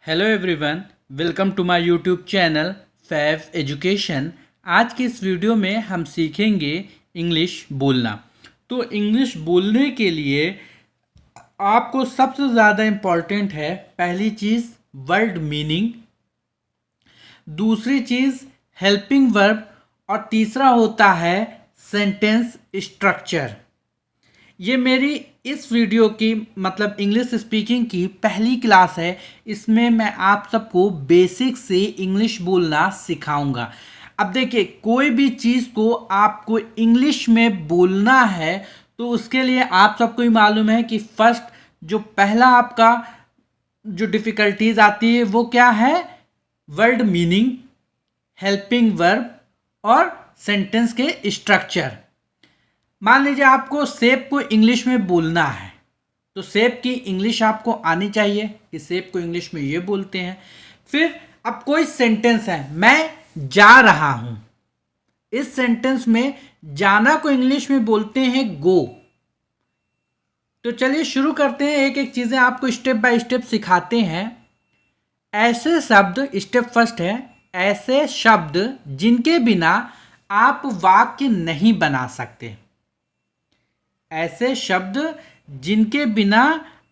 Hello everyone, welcome to my YouTube channel fav education. आज की इस वीडियो में हम सीखेंगे इंग्लिश बोलना। तो इंग्लिश बोलने के लिए आपको सबसे ज़्यादा इम्पॉर्टेंट है पहली चीज़ वर्ड मीनिंग, दूसरी चीज़ हेल्पिंग वर्ब और तीसरा होता है सेंटेंस स्ट्रक्चर। ये मेरी इस वीडियो की मतलब इंग्लिश स्पीकिंग की पहली क्लास है। इसमें मैं आप सबको बेसिक से इंग्लिश बोलना सिखाऊंगा। अब देखिए, कोई भी चीज़ को आपको इंग्लिश में बोलना है तो उसके लिए आप सबको ही मालूम है कि फर्स्ट जो पहला आपका जो डिफ़िकल्टीज आती है वो क्या है, वर्ड मीनिंग, हेल्पिंग वर्ब और सेंटेंस के स्ट्रक्चर। मान लीजिए आपको सेब को इंग्लिश में बोलना है तो सेब की इंग्लिश आपको आनी चाहिए कि सेब को इंग्लिश में ये बोलते हैं। फिर अब कोई सेंटेंस है, मैं जा रहा हूं, इस सेंटेंस में जाना को इंग्लिश में बोलते हैं गो। तो चलिए शुरू करते हैं, एक एक चीजें आपको स्टेप बाय स्टेप सिखाते हैं। ऐसे शब्द, स्टेप फर्स्ट है, ऐसे शब्द जिनके बिना आप वाक्य नहीं बना सकते। ऐसे शब्द जिनके बिना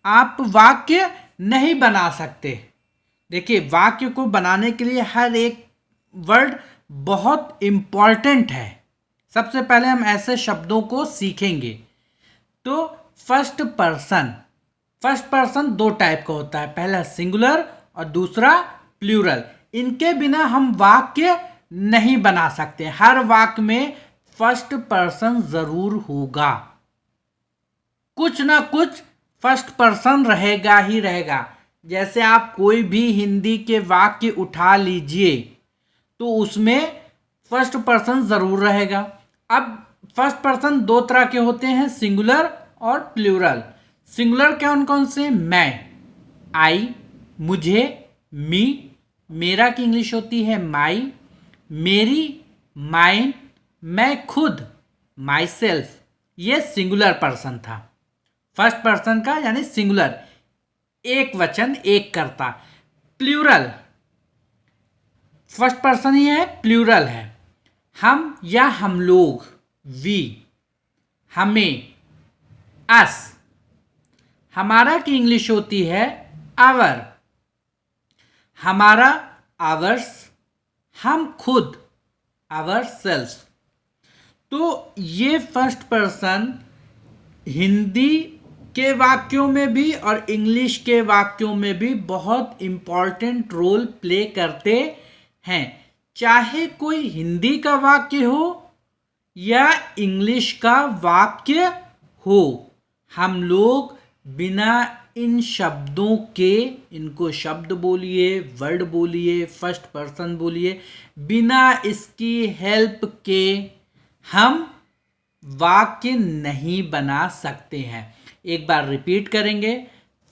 आप वाक्य नहीं बना सकते। देखिए, वाक्य को बनाने के लिए हर एक वर्ड बहुत इंपॉर्टेंट है। सबसे पहले हम ऐसे शब्दों को सीखेंगे। तो फर्स्ट पर्सन दो टाइप का होता है, पहला सिंगुलर और दूसरा प्लूरल। इनके बिना हम वाक्य नहीं बना सकते। हर वाक्य में फर्स्ट पर्सन जरूर होगा, कुछ ना कुछ फर्स्ट पर्सन रहेगा ही रहेगा। जैसे आप कोई भी हिंदी के वाक्य उठा लीजिए तो उसमें फर्स्ट पर्सन ज़रूर रहेगा। अब फर्स्ट पर्सन दो तरह के होते हैं, सिंगुलर और प्लूरल। सिंगुलर कौन कौन से? मैं, आई, मुझे, मी, मेरा की इंग्लिश होती है माई, मेरी, माइन, मैं खुद, माई सेल्फ। ये सिंगुलर पर्सन था, फर्स्ट पर्सन का यानी सिंगुलर, एक वचन, एक कर्ता। प्लूरल फर्स्ट पर्सन ही है, प्लूरल है, हम या हम लोग, वी, हमें, अस। हमारा की इंग्लिश होती है आवर, हमारा, आवर्स, हम खुद, आवर सेल्फ। तो ये फर्स्ट पर्सन हिंदी के वाक्यों में भी और इंग्लिश के वाक्यों में भी बहुत इम्पॉर्टेंट रोल प्ले करते हैं। चाहे कोई हिंदी का वाक्य हो या इंग्लिश का वाक्य हो, हम लोग बिना इन शब्दों के, इनको शब्द बोलिए, वर्ड बोलिए, फर्स्ट पर्सन बोलिए, बिना इसकी हेल्प के हम वाक्य नहीं बना सकते हैं। एक बार रिपीट करेंगे।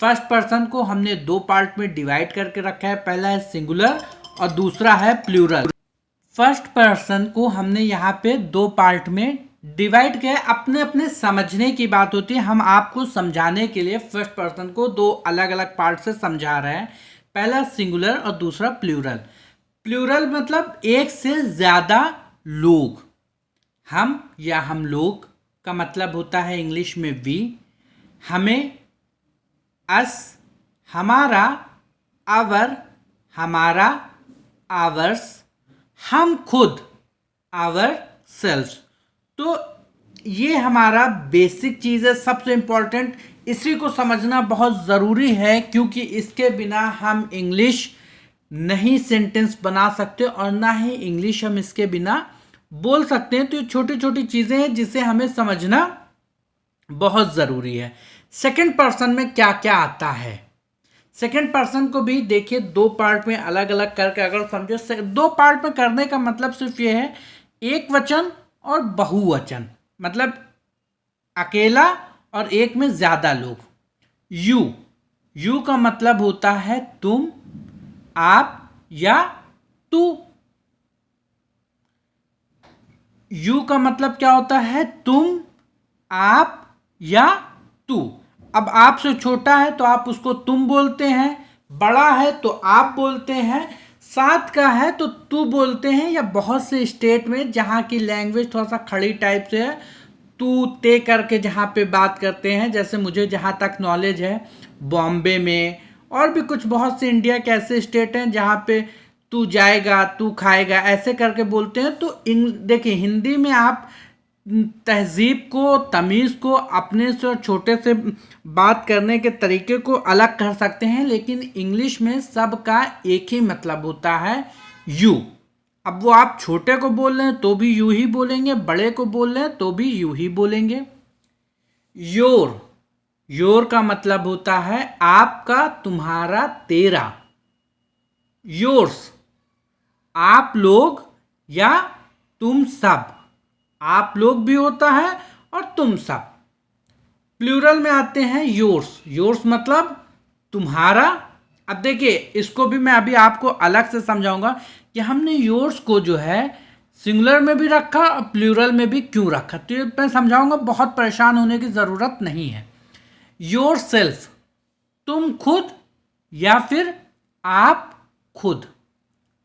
फर्स्ट पर्सन को हमने दो पार्ट में डिवाइड करके रखा है, पहला है सिंगुलर और दूसरा है प्लूरल। फर्स्ट पर्सन को हमने यहाँ पे दो पार्ट में डिवाइड किया है, अपने अपने समझने की बात होती है। हम आपको समझाने के लिए फर्स्ट पर्सन को दो अलग अलग पार्ट से समझा रहे हैं, पहला सिंगुलर और दूसरा प्लूरल। प्लूरल मतलब एक से ज़्यादा लोग, हम या हम लोग का मतलब होता है इंग्लिश में वी, हमें, अस, हमारा, आवर, हमारा, आवर्स, हम खुद, आवर सेल्फ। तो ये हमारा बेसिक चीज़ है, सबसे इम्पॉर्टेंट। इसी को समझना बहुत ज़रूरी है क्योंकि इसके बिना हम इंग्लिश नहीं सेंटेंस बना सकते और ना ही इंग्लिश हम इसके बिना बोल सकते हैं। तो ये छोटी छोटी चीज़ें हैं जिसे हमें समझना बहुत ज़रूरी है। सेकंड पर्सन में क्या क्या आता है, सेकंड पर्सन को भी देखिए दो पार्ट में अलग अलग करके अगर समझे। दो पार्ट में करने का मतलब सिर्फ ये है, एक वचन और बहुवचन, मतलब अकेला और एक में ज़्यादा लोग। यू का मतलब होता है तुम, आप या तू। यू का मतलब क्या होता है? तुम, आप या तू। अब आप से छोटा है तो आप उसको तुम बोलते हैं, बड़ा है तो आप बोलते हैं, साथ का है तो तू बोलते हैं, या बहुत से स्टेट में जहाँ की लैंग्वेज थोड़ा सा खड़ी टाइप से है, तू ते करके जहाँ पे बात करते हैं, जैसे मुझे जहाँ तक नॉलेज है बॉम्बे में और भी कुछ बहुत से इंडिया के ऐसे स्टेट हैं जहाँ पे तू जाएगा तू खाएगा ऐसे करके बोलते हैं। तो देखिए हिंदी में आप तहजीब को, तमीज़ को, अपने से और छोटे से बात करने के तरीके को अलग कर सकते हैं, लेकिन इंग्लिश में सबका एक ही मतलब होता है यू। अब वो आप छोटे को बोल रहे हैं तो भी यू ही बोलेंगे, बड़े को बोल रहे हैं तो भी यू ही बोलेंगे। योर, योर का मतलब होता है आपका, तुम्हारा, तेरा। योर्स, आप लोग या तुम सब, आप लोग भी होता है और तुम सब। प्लूरल में आते हैं योर्स, योर्स मतलब तुम्हारा। अब देखिए इसको भी मैं अभी आपको अलग से समझाऊंगा कि हमने योर्स को जो है सिंगुलर में भी रखा और प्लूरल में भी क्यों रखा, तो ये मैं समझाऊंगा, बहुत परेशान होने की ज़रूरत नहीं है। योर सेल्फ, तुम खुद या फिर आप खुद।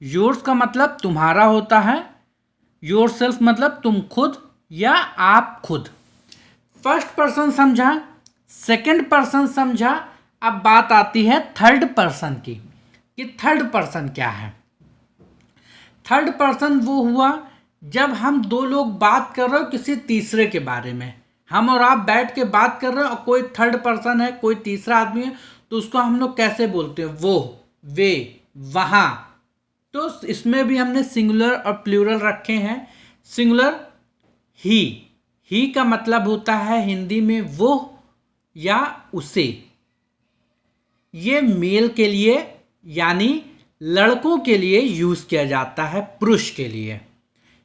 योर्स का मतलब तुम्हारा होता है, योर सेल्फ मतलब तुम खुद या आप खुद। फर्स्ट पर्सन समझा, सेकंड पर्सन समझा, अब बात आती है थर्ड पर्सन की कि थर्ड पर्सन क्या है। थर्ड पर्सन वो हुआ जब हम दो लोग बात कर रहे हो किसी तीसरे के बारे में, हम और आप बैठ के बात कर रहे हो और कोई थर्ड पर्सन है, कोई तीसरा आदमी है, तो उसको हम लोग कैसे बोलते हैं, वो, वे, वहाँ। तो इसमें भी हमने सिंगुलर और प्लूरल रखे हैं। सिंगुलर ही का मतलब होता है हिंदी में वो या उसे। ये मेल के लिए यानी लड़कों के लिए यूज किया जाता है, पुरुष के लिए।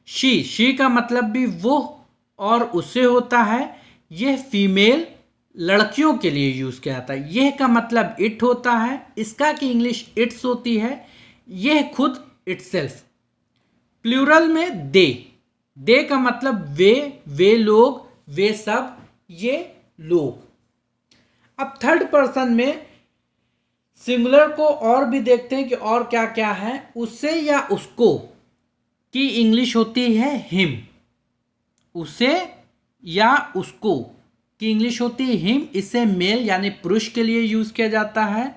शी का मतलब भी वो और उसे होता है, यह फीमेल लड़कियों के लिए यूज किया जाता है। यह का मतलब इट होता है, इसका की इंग्लिश इट्स होती है, यह खुद इटसेल्फ। प्लूरल में दे का मतलब वे लोग, वे सब, ये लोग। अब थर्ड पर्सन में सिंगुलर को और भी देखते हैं कि और क्या क्या है। उससे या उसको की इंग्लिश होती है हिम, उसे या उसको की इंग्लिश होती है हिम, इसे मेल यानी पुरुष के लिए यूज किया जाता है।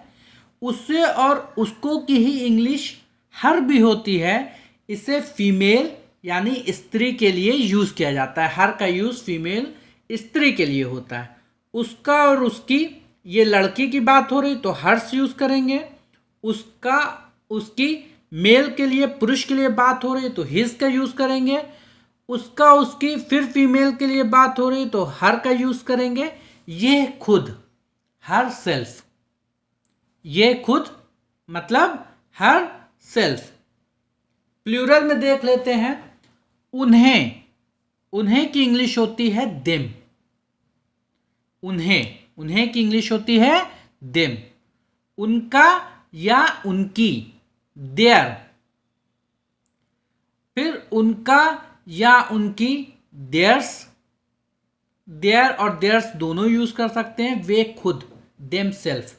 उससे और उसको की ही इंग्लिश हर भी होती है, इसे फीमेल यानी स्त्री के लिए यूज किया जाता है। हर का यूज फीमेल स्त्री के लिए होता है। उसका और उसकी, ये लड़की की बात हो रही तो हर्ष यूज करेंगे। उसका उसकी मेल के लिए, पुरुष के लिए बात हो रही तो हिज का यूज करेंगे। उसका उसकी फिर फीमेल के लिए बात हो रही तो हर का यूज करेंगे। ये खुद, हर सेल्फ, ये खुद मतलब हर सेल्फ। प्लूरल में देख लेते हैं, उन्हें की इंग्लिश होती है देम, उन्हें की इंग्लिश होती है देम। उनका या उनकी देयर, फिर उनका या उनकी देयर्स, देयर और देयर्स दोनों यूज कर सकते हैं। वे खुद, देम सेल्फ।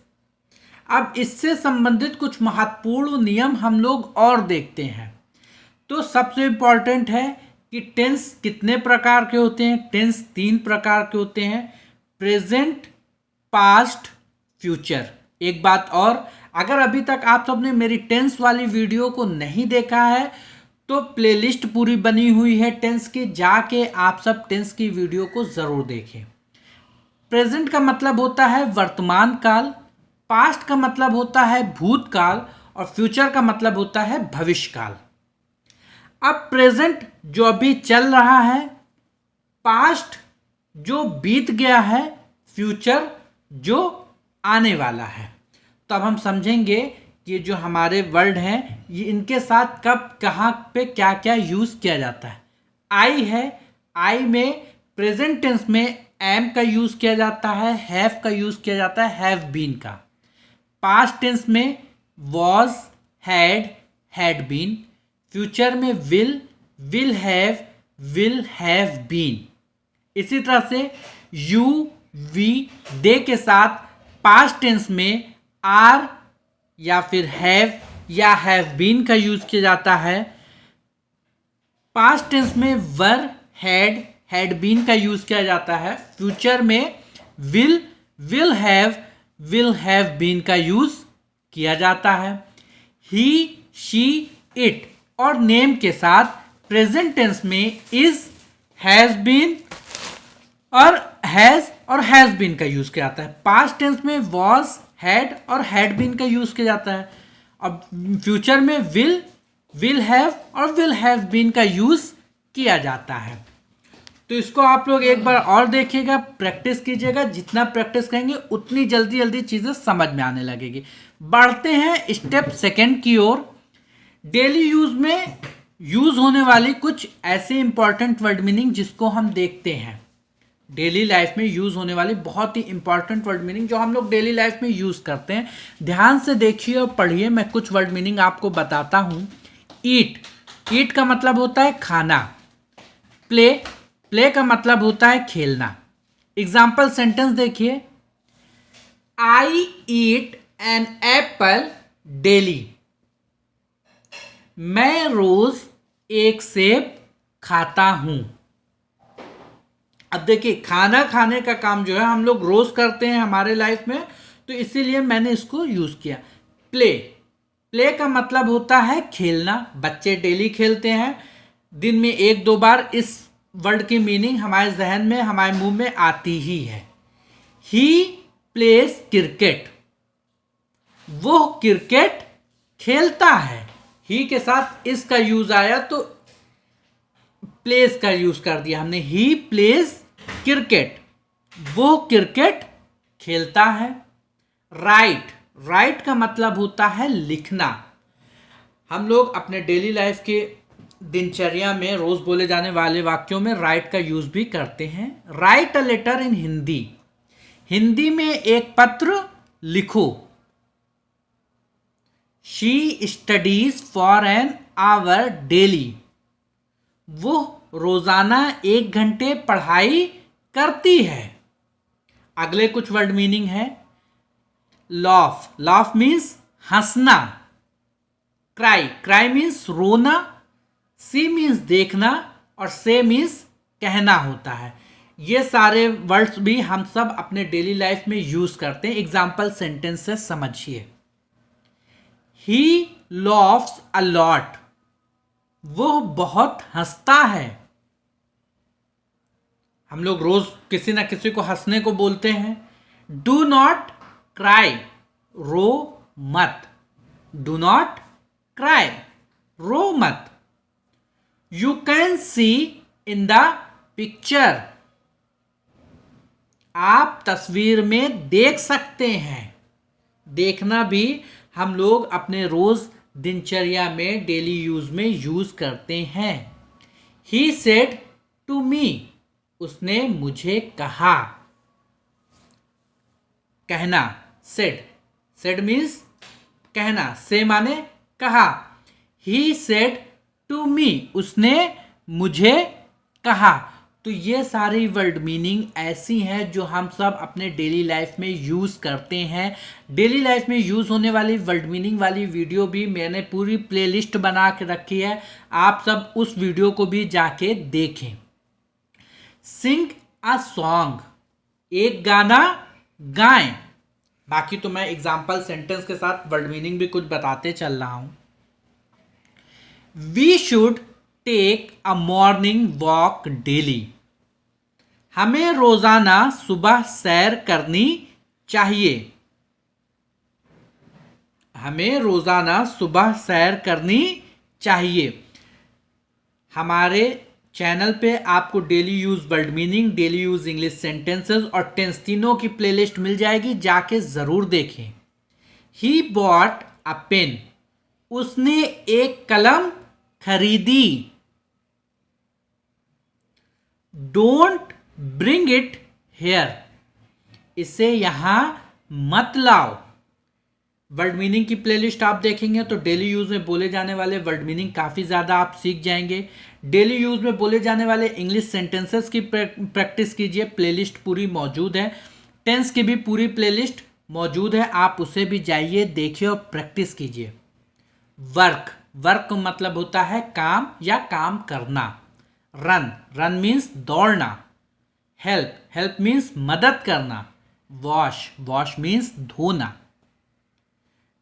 अब इससे संबंधित कुछ महत्वपूर्ण नियम हम लोग और देखते हैं। तो सबसे इंपॉर्टेंट है कि टेंस कितने प्रकार के होते हैं। टेंस 3 प्रकार के होते हैं, प्रेजेंट, पास्ट, फ्यूचर। एक बात और, अगर अभी तक आप सबने मेरी टेंस वाली वीडियो को नहीं देखा है तो प्लेलिस्ट पूरी बनी हुई है टेंस की, जाके आप सब टेंस की वीडियो को ज़रूर देखें। प्रेजेंट का मतलब होता है वर्तमान काल, पास्ट का मतलब होता है भूतकाल और फ्यूचर का मतलब होता है भविष्य काल। अब प्रेजेंट जो अभी चल रहा है, पास्ट जो बीत गया है, फ्यूचर जो आने वाला है। तो अब हम समझेंगे कि जो हमारे वर्ड हैं ये इनके साथ कब कहाँ पे क्या क्या यूज़ किया जाता है। आई है, आई में प्रेजेंट टेंस में एम का यूज़ किया जाता है, हैव का यूज़ किया जाता है, हैव बीन का। पास्ट टेंस में वॉज, हैड बीन। फ्यूचर में विल हैव बीन। इसी तरह से यू, वी, दे के साथ पास्ट टेंस में आर, या फिर हैव या हैव बीन का यूज किया जाता है। पास्ट टेंस में वर, हैड बीन का यूज किया जाता है। फ्यूचर में विल हैव बीन का यूज किया जाता है। ही, शी, इट और नेम के साथ प्रेजेंट टेंस में इज, हैज बीन और हैज बीन का यूज किया जाता है। पास्ट टेंस में वॉज, हैड और हैड बीन का यूज किया जाता है। अब फ्यूचर में विल हैव और विल हैव बीन का यूज किया जाता है। तो इसको आप लोग एक बार और देखिएगा, प्रैक्टिस कीजिएगा। जितना प्रैक्टिस करेंगे उतनी जल्दी जल्दी चीज़ें समझ में आने लगेगी। बढ़ते हैं स्टेप सेकंड की ओर। डेली यूज में यूज होने वाली कुछ ऐसे इंपॉर्टेंट वर्ड मीनिंग जिसको हम देखते हैं। डेली लाइफ में यूज होने वाली बहुत ही इंपॉर्टेंट वर्ड मीनिंग जो हम लोग डेली लाइफ में यूज करते हैं। ध्यान से देखिए और पढ़िए। मैं कुछ वर्ड मीनिंग आपको बताता हूँ। ईट का मतलब होता है खाना। प्ले का मतलब होता है खेलना। एग्जाम्पल सेंटेंस देखिए, आई ईट एन एप्पल डेली। मैं रोज एक सेब खाता हूं। अब देखिए, खाना खाने का काम जो है हम लोग रोज करते हैं हमारे लाइफ में, तो इसीलिए मैंने इसको यूज किया। प्ले का मतलब होता है खेलना। बच्चे डेली खेलते हैं, दिन में एक दो बार। इस वर्ड की मीनिंग हमारे जहन में, हमारे मुंह में आती ही है। ही प्लेज क्रिकेट, वो क्रिकेट खेलता है। ही के साथ इसका यूज आया तो प्लेस का यूज कर दिया हमने। ही प्लेज क्रिकेट, वो क्रिकेट खेलता है। राइट का मतलब होता है लिखना। हम लोग अपने डेली लाइफ के दिनचर्या में रोज बोले जाने वाले वाक्यों में राइट का यूज भी करते हैं। Write a letter in Hindi, Hindi में एक पत्र लिखो। She studies for an hour daily, वो रोजाना 1 घंटे पढ़ाई करती है। अगले कुछ वर्ड मीनिंग है। लाफ मीन्स हंसना। क्राई मीन्स रोना। सी मीन्स देखना और से मीन्स कहना होता है। ये सारे वर्ड्स भी हम सब अपने डेली लाइफ में यूज करते हैं। एग्जाम्पल सेंटेंस से समझिए। ही लॉफ्स अ लॉट, वो बहुत हंसता है। हम लोग रोज किसी ना किसी को हंसने को बोलते हैं। डू नॉट क्राई, रो मत। डू नॉट क्राई, रो मत। You can see in the picture, आप तस्वीर में देख सकते हैं। देखना भी हम लोग अपने रोज दिनचर्या में, डेली यूज में यूज करते हैं। ही सेड टू मी, उसने मुझे कहा। कहना, सेड मीन्स कहना, से माने कहा। ही सेड टू मी, उसने मुझे कहा। तो ये सारी वर्ड मीनिंग ऐसी हैं जो हम सब अपने डेली लाइफ में यूज़ करते हैं। डेली लाइफ में यूज़ होने वाली वर्ड मीनिंग वाली वीडियो भी मैंने पूरी प्लेलिस्ट बना के रखी है, आप सब उस वीडियो को भी जाके देखें। सिंग अ सॉन्ग, एक गाना गाएं। बाकी तो मैं एग्जाम्पल सेंटेंस के साथ वर्ड मीनिंग भी कुछ बताते चल रहा हूं। We should take a morning walk daily, हमें रोजाना सुबह सैर करनी चाहिए। हमें रोजाना सुबह सैर करनी चाहिए। हमारे चैनल पे आपको daily use word meaning, daily use English sentences और टेंस तीनों की प्लेलिस्ट मिल जाएगी, जाके जरूर देखें। ही बॉट अ पेन, उसने एक कलम खरीदी। डोंट ब्रिंग इट हेयर, इसे यहां मत लाओ। वर्ड मीनिंग की प्लेलिस्ट आप देखेंगे तो डेली यूज में बोले जाने वाले वर्ड मीनिंग काफ़ी ज़्यादा आप सीख जाएंगे। डेली यूज में बोले जाने वाले इंग्लिश सेंटेंसेस की प्रैक्टिस कीजिए, प्लेलिस्ट पूरी मौजूद है। टेंस की भी पूरी प्लेलिस्ट मौजूद है, आप उसे भी जाइए, देखिए और प्रैक्टिस कीजिए। वर्क, वर्क मतलब होता है काम या काम करना। रन, रन मीन्स दौड़ना। हेल्प, हेल्प मीन्स मदद करना। वॉश, वॉश मीन्स धोना।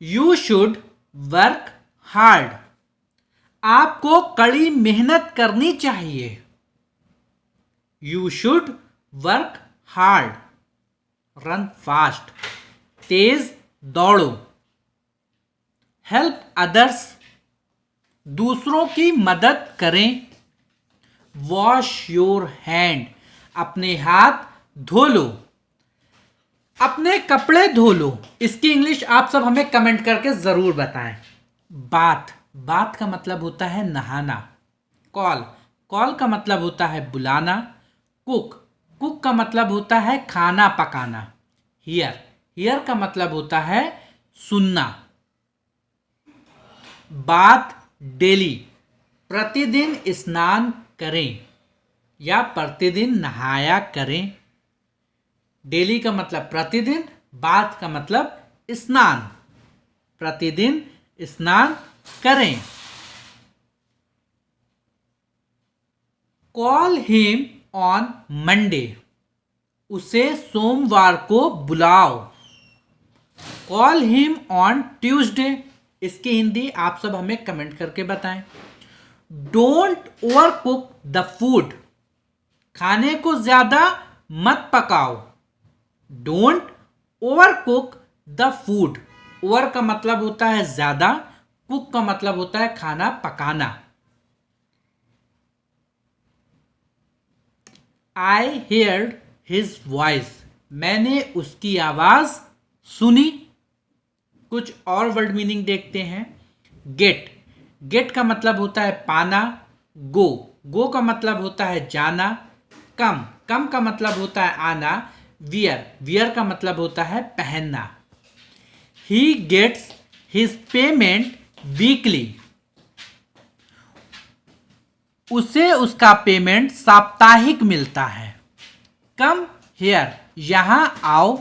यू शुड वर्क हार्ड, आपको कड़ी मेहनत करनी चाहिए। You should work hard. Run fast, तेज दौड़ो। हेल्प अदर्स, दूसरों की मदद करें। वॉश योर हैंड, अपने हाथ धो लो। अपने कपड़े धो लो, इसकी इंग्लिश आप सब हमें कमेंट करके जरूर बताएं। बाथ, बाथ का मतलब होता है नहाना। कॉल, कॉल का मतलब होता है बुलाना। कुक, कुक का मतलब होता है खाना पकाना। हियर, हियर का मतलब होता है सुनना। बाथ डेली, प्रतिदिन स्नान करें या प्रतिदिन नहाया करें। डेली का मतलब प्रतिदिन, बाथ का मतलब स्नान, प्रतिदिन स्नान करें। कॉल हिम ऑन मंडे, उसे सोमवार को बुलाओ। कॉल हिम ऑन ट्यूसडे, इसकी हिंदी आप सब हमें कमेंट करके बताएं। Don't over cook the food, खाने को ज्यादा मत पकाओ। Don't over cook the food, over का मतलब होता है ज्यादा, कुक का मतलब होता है खाना पकाना। आई हेयर्ड हिज वॉइस, मैंने उसकी आवाज सुनी। कुछ और वर्ड मीनिंग देखते हैं। गेट, गेट का मतलब होता है पाना। गो, गो का मतलब होता है जाना। कम, कम का मतलब होता है आना। वियर, वियर का मतलब होता है पहनना। He gets his payment weekly, उसे उसका पेमेंट साप्ताहिक मिलता है। कम हियर, यहां आओ।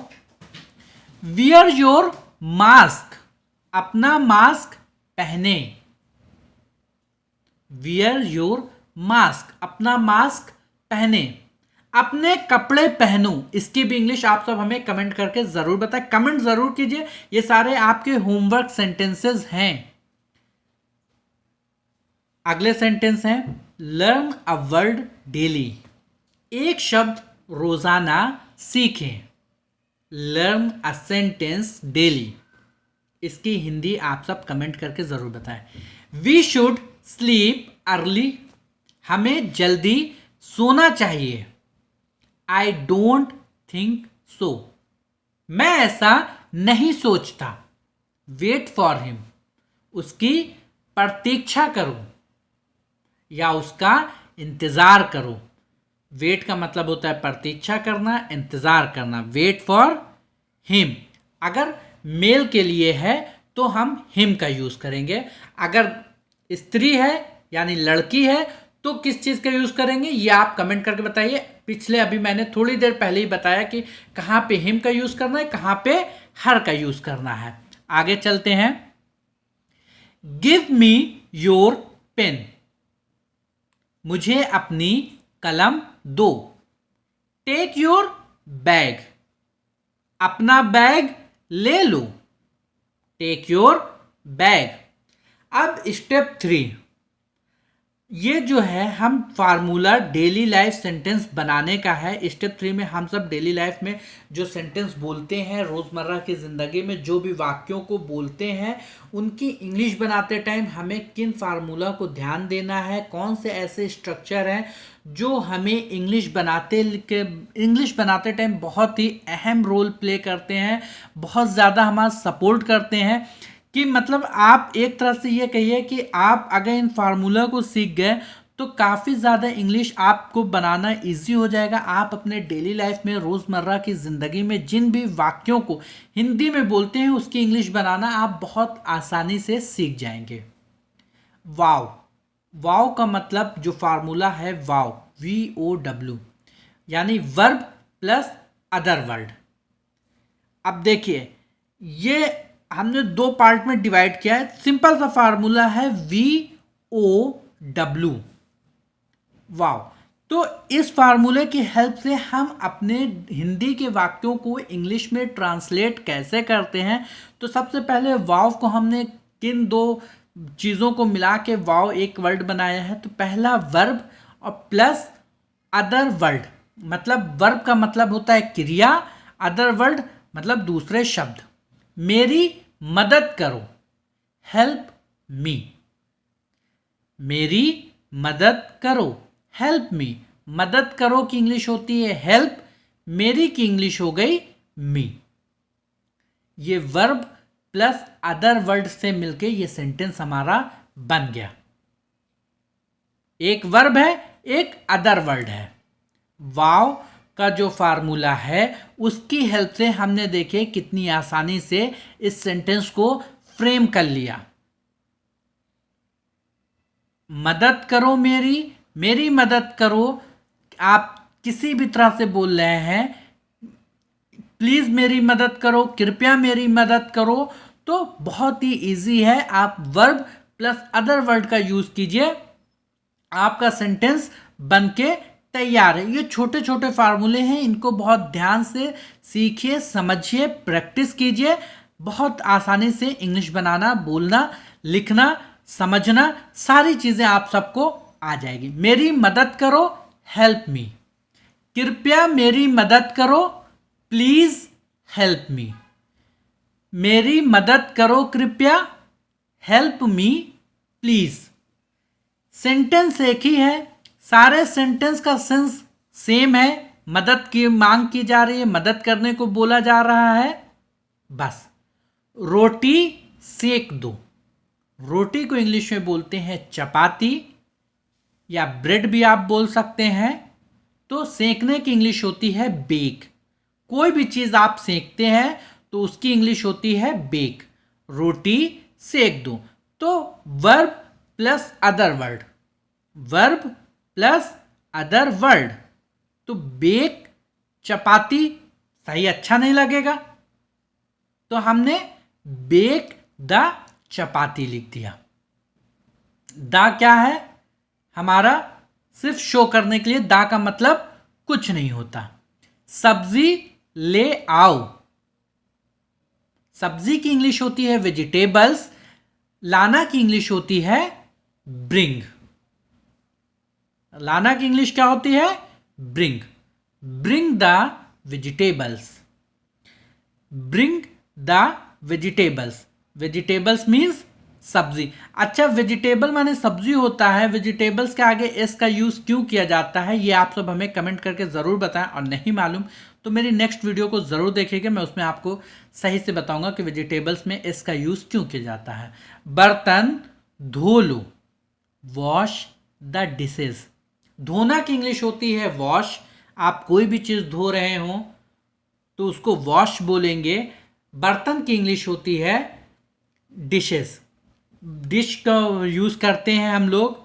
वियर योर मास्क, अपना मास्क पहने। वियर योर मास्क, अपना मास्क पहने। अपने कपड़े पहनो, इसकी भी इंग्लिश आप सब हमें कमेंट करके जरूर बताएं। कमेंट जरूर कीजिए, ये सारे आपके होमवर्क सेंटेंसेस हैं। अगले सेंटेंस हैं लर्न अ वर्ड डेली, एक शब्द रोजाना सीखें। लर्न अ सेंटेंस डेली, इसकी हिंदी आप सब कमेंट करके जरूर बताएं। वी शुड स्लीप अर्ली, हमें जल्दी सोना चाहिए। आई डोंट थिंक सो, मैं ऐसा नहीं सोचता। वेट फॉर हिम, उसकी प्रतीक्षा करो या उसका इंतजार करो। वेट का मतलब होता है प्रतीक्षा करना, इंतजार करना। वेट फॉर हिम, अगर मेल के लिए है तो हम हिम का यूज करेंगे। अगर स्त्री है यानी लड़की है तो किस चीज का यूज करेंगे, ये आप कमेंट करके बताइए। पिछले अभी मैंने थोड़ी देर पहले ही बताया कि कहां पे हिम का यूज करना है, कहां पे हर का यूज करना है। आगे चलते हैं। गिव मी योर पेन, मुझे अपनी कलम दो। टेक योर बैग, अपना बैग ले लो। Take your bag. अब स्टेप 3, ये जो है हम फार्मूला डेली लाइफ सेंटेंस बनाने का है। स्टेप 3 में हम सब डेली लाइफ में जो सेंटेंस बोलते हैं, रोजमर्रा की जिंदगी में जो भी वाक्यों को बोलते हैं, उनकी इंग्लिश बनाते टाइम हमें किन फार्मूला को ध्यान देना है, कौन से ऐसे स्ट्रक्चर हैं जो हमें इंग्लिश बनाते टाइम बहुत ही अहम रोल प्ले करते हैं, बहुत ज़्यादा हमारा सपोर्ट करते हैं। कि मतलब आप एक तरह से ये कहिए कि आप अगर इन फार्मूला को सीख गए तो काफ़ी ज़्यादा इंग्लिश आपको बनाना इजी हो जाएगा। आप अपने डेली लाइफ में रोज़मर्रा की ज़िंदगी में जिन भी वाक्यों को हिंदी में बोलते हैं उसकी इंग्लिश बनाना आप बहुत आसानी से सीख जाएंगे। वाव, वाव का मतलब जो फार्मूला है वाव, VOW, यानी वर्ब प्लस अदर वर्ड। अब देखिए ये हमने दो पार्ट में डिवाइड किया है। सिंपल सा फार्मूला है VOW, वाव। तो इस फार्मूले की हेल्प से हम अपने हिंदी के वाक्यों को इंग्लिश में ट्रांसलेट कैसे करते हैं। तो सबसे पहले वाव को हमने किन दो चीज़ों को मिला के वाव एक वर्ड बनाया है। तो पहला वर्ब और प्लस अदर वर्ड, मतलब वर्ब का मतलब होता है क्रिया, अदर वर्ड मतलब दूसरे शब्द। मेरी मदद करो, हेल्प मी, मेरी मदद करो, हेल्प मी। मदद करो की इंग्लिश होती है हेल्प, मेरी की इंग्लिश हो गई मी। ये वर्ब प्लस अदर वर्ड से मिलके ये सेंटेंस हमारा बन गया। एक वर्ब है, एक अदर वर्ड है। वाव का जो फार्मूला है उसकी हेल्प से हमने देखे कितनी आसानी से इस सेंटेंस को फ्रेम कर लिया। मदद करो मेरी, मेरी मदद करो, आप किसी भी तरह से बोल रहे हैं, प्लीज़ मेरी मदद करो, कृपया मेरी मदद करो, तो बहुत ही इजी है। आप वर्ब प्लस अदर वर्ड का यूज़ कीजिए, आपका सेंटेंस बनके तैयार है। ये छोटे छोटे फार्मूले हैं, इनको बहुत ध्यान से सीखिए, समझिए, प्रैक्टिस कीजिए। बहुत आसानी से इंग्लिश बनाना, बोलना, लिखना, समझना, सारी चीज़ें आप सबको आ जाएगी। मेरी मदद करो, हेल्प मी, कृपया मेरी मदद करो, प्लीज़ हेल्प मी, मेरी मदद करो कृपया, हेल्प मी प्लीज़। सेंटेंस एक ही है, सारे सेंटेंस का सेंस सेम है। मदद की मांग की जा रही है, मदद करने को बोला जा रहा है। बस रोटी सेक दो, रोटी को इंग्लिश में बोलते हैं चपाती या ब्रेड भी आप बोल सकते हैं। तो सेकने की इंग्लिश होती है बेक। कोई भी चीज़ आप सेकते हैं तो उसकी इंग्लिश होती है बेक। रोटी सेक दो। तो verb plus other word, verb plus other word. तो बेक चपाती सही अच्छा नहीं लगेगा, तो हमने बेक द चपाती लिख दिया। दा क्या है हमारा, सिर्फ शो करने के लिए। दा का मतलब कुछ नहीं होता। सब्जी ले आओ, सब्जी की इंग्लिश होती है वेजिटेबल्स, लाना की इंग्लिश होती है ब्रिंग। लाना की इंग्लिश क्या होती है, bring. Bring the vegetables, bring the vegetables. Vegetables means सब्जी। अच्छा, वेजिटेबल माने सब्जी होता है, वेजिटेबल्स के आगे एस का यूज़ क्यों किया जाता है ये आप सब हमें कमेंट करके ज़रूर बताएं। और नहीं मालूम तो मेरी नेक्स्ट वीडियो को ज़रूर देखिएगा, मैं उसमें आपको सही से बताऊंगा कि वेजिटेबल्स में एस का यूज़ क्यों किया जाता है। बर्तन धो लो, वॉश द डिशेज। धोना की इंग्लिश होती है वॉश। आप कोई भी चीज़ धो रहे हो तो उसको वॉश बोलेंगे। बर्तन की इंग्लिश होती है डिशेस। डिश का यूज़ करते हैं हम लोग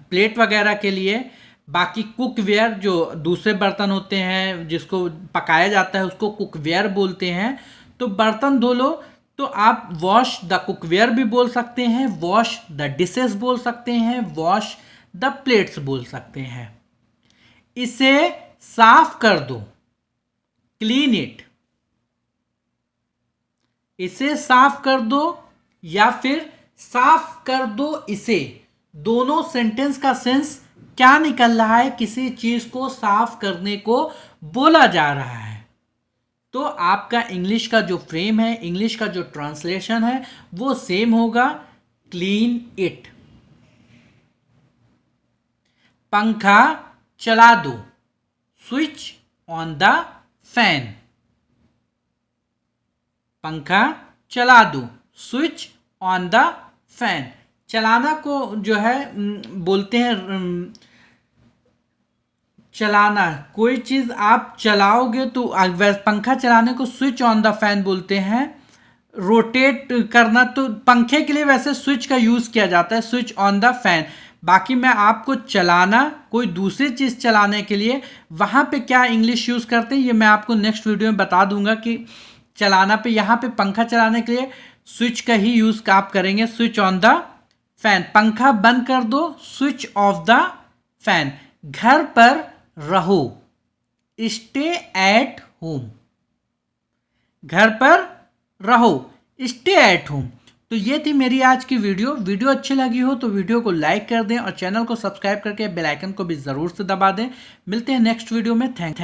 प्लेट वगैरह के लिए। बाकी कुकवेयर जो दूसरे बर्तन होते हैं जिसको पकाया जाता है उसको कुकवेयर बोलते हैं। तो बर्तन धो लो तो आप वॉश द कुकवेयर भी बोल सकते हैं, वॉश द डिशेस बोल सकते हैं, वॉश द प्लेट्स बोल सकते हैं। इसे साफ कर दो, क्लीन इट। इसे साफ कर दो या फिर साफ कर दो इसे, दोनों सेंटेंस का सेंस क्या निकल रहा है, किसी चीज को साफ करने को बोला जा रहा है। तो आपका इंग्लिश का जो फ्रेम है, इंग्लिश का जो ट्रांसलेशन है वो सेम होगा, क्लीन इट। पंखा चला दो, स्विच ऑन द फैन। पंखा चला दो, स्विच ऑन द फैन। चलाना को जो है बोलते हैं चलाना। कोई चीज़ आप चलाओगे तो पंखा चलाने को स्विच ऑन द फैन बोलते हैं। रोटेट करना तो पंखे के लिए वैसे स्विच का यूज़ किया जाता है, स्विच ऑन द फैन। बाकी मैं आपको चलाना, कोई दूसरी चीज़ चलाने के लिए वहाँ पे क्या इंग्लिश यूज़ करते हैं ये मैं आपको नेक्स्ट वीडियो में बता दूंगा कि चलाना पे, यहाँ पे पंखा चलाने के लिए स्विच का ही यूज आप करेंगे, स्विच ऑन द फैन। पंखा बंद कर दो, स्विच ऑफ द फैन। घर पर रहो, स्टे एट होम। घर पर रहो, स्टे एट होम। तो ये थी मेरी आज की वीडियो अच्छी लगी हो तो वीडियो को लाइक कर दें और चैनल को सब्सक्राइब करके बेल आइकन को भी ज़रूर से दबा दें। मिलते हैं नेक्स्ट वीडियो में। थैंक